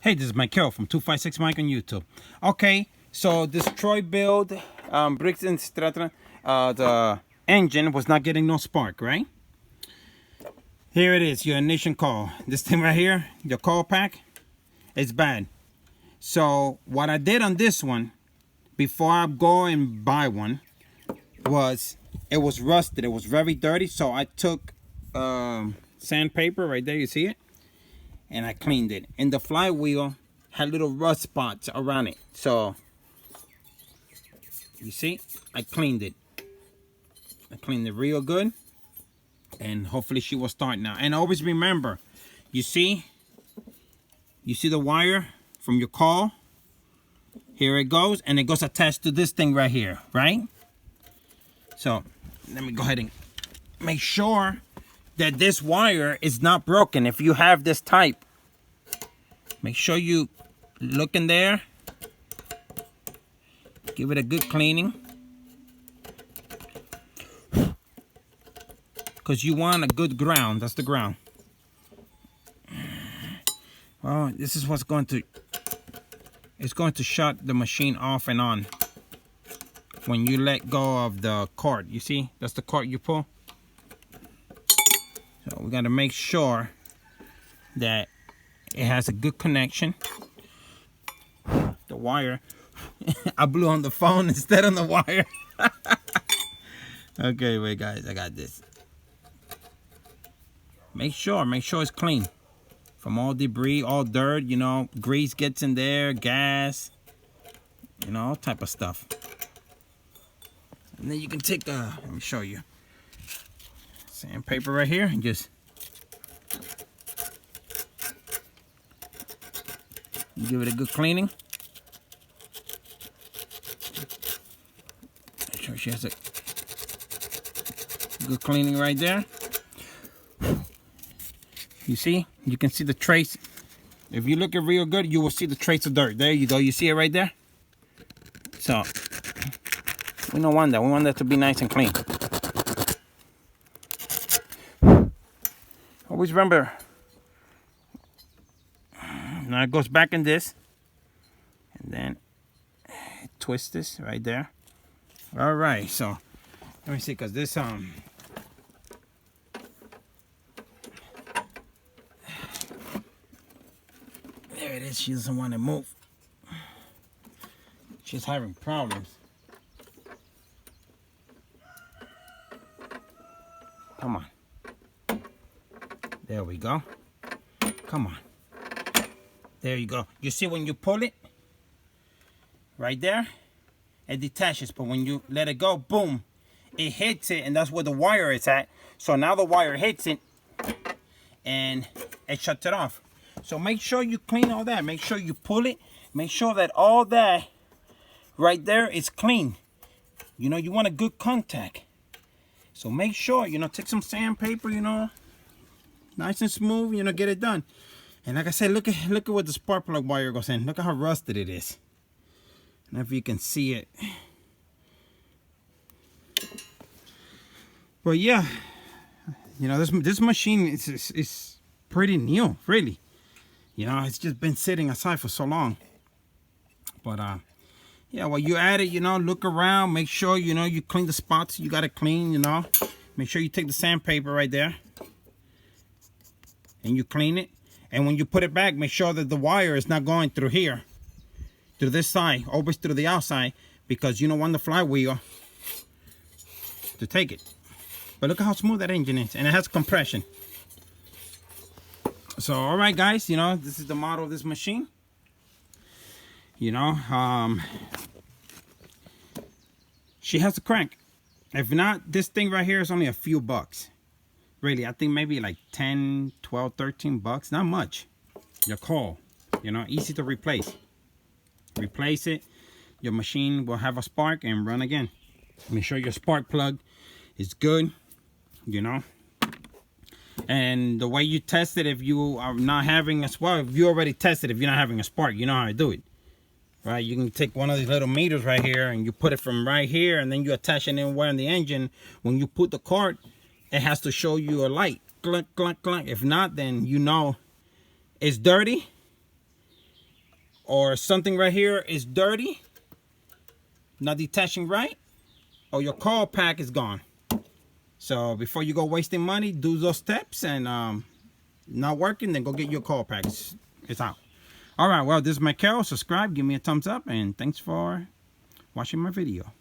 Hey, this is Michael from 256 Mike on YouTube. Okay, so this Troy build, Bricks and Strata, the engine was not getting no spark, right? Here it is, your ignition coil. This thing right here, your coil pack, it's bad. So what I did on this one, before I go and buy one, was it was rusted. It was very dirty, so I took sandpaper right there, you see it? And I cleaned it. And the flywheel had little rust spots around it. So, you see, I cleaned it. I cleaned it real good. And hopefully she will start now. And always remember, you see the wire from your coil? Here it goes, and it goes attached to this thing right here, right? So, let me go ahead and make sure that this wire is not broken. If you have this type, make sure you look in there. Give it a good cleaning. Because you want a good ground. That's the ground. Well, this is what's going to... It's going to shut the machine off and on. When you let go of the cord. You see? That's the cord you pull. So we got to make sure that it has a good connection. The wire. I blew on the phone instead on the wire. Okay, wait guys, I got this. Make sure it's clean. From all debris, all dirt, you know, grease gets in there, gas, you know, all type of stuff. And then you can take let me show you. Sandpaper right here and just give it a good cleaning. Make sure she has a good cleaning right there. You see? You can see the trace. If you look at real good, you will see the trace of dirt. There you go. You see it right there? So, we don't want that. We want that to be nice and clean. Always remember. Now it goes back in this. And then twist this right there. All right. So, let me see. Because this, there it is. She doesn't want to move. She's having problems. Come on. There we go. Come on. There you go. You see when you pull it? Right there? It detaches. But when you let it go, boom. It hits it, and that's where the wire is at. So now the wire hits it, and it shuts it off. So make sure you clean all that. Make sure you pull it. Make sure that all that right there is clean. You know, you want a good contact. So make sure, you know, take some sandpaper, you know, nice and smooth, you know, get it done. And like I said, look at what the spark plug wire goes in. Look at how rusted it is. I don't know if you can see it. But yeah, you know, this machine is pretty new, really. You know, it's just been sitting aside for so long. But yeah, well, you add it, you know, look around, make sure, you know, you clean the spots you got to clean, you know. Make sure you take the sandpaper right there and you clean it. And when you put it back, make sure that the wire is not going through here, through this side, always through the outside, because you don't want the flywheel to take it. But look at how smooth that engine is, and it has compression. So, all right, guys, you know, this is the model of this machine. You know, she has a crank. If not, this thing right here is only a few bucks. Really, I think maybe like 10, 12, 13 bucks. Not much. Your coil, you know, easy to replace. Replace it. Your machine will have a spark and run again. Make sure your spark plug is good, you know. And the way you test it, if you are not having a spark, if you already tested, if you're not having a spark, you know how to do it. Right, you can take one of these little meters right here and you put it from right here, and then you attach it anywhere in the engine. When you put the cord, it has to show you a light. Clunk, clunk, clunk. If not, then you know it's dirty or something right here is dirty, not detaching right, or your coil pack is gone. So before you go wasting money, do those steps, and not working, then go get your coil pack. It's out. All right, well, this is Michael. Subscribe, give me a thumbs up, and thanks for watching my video.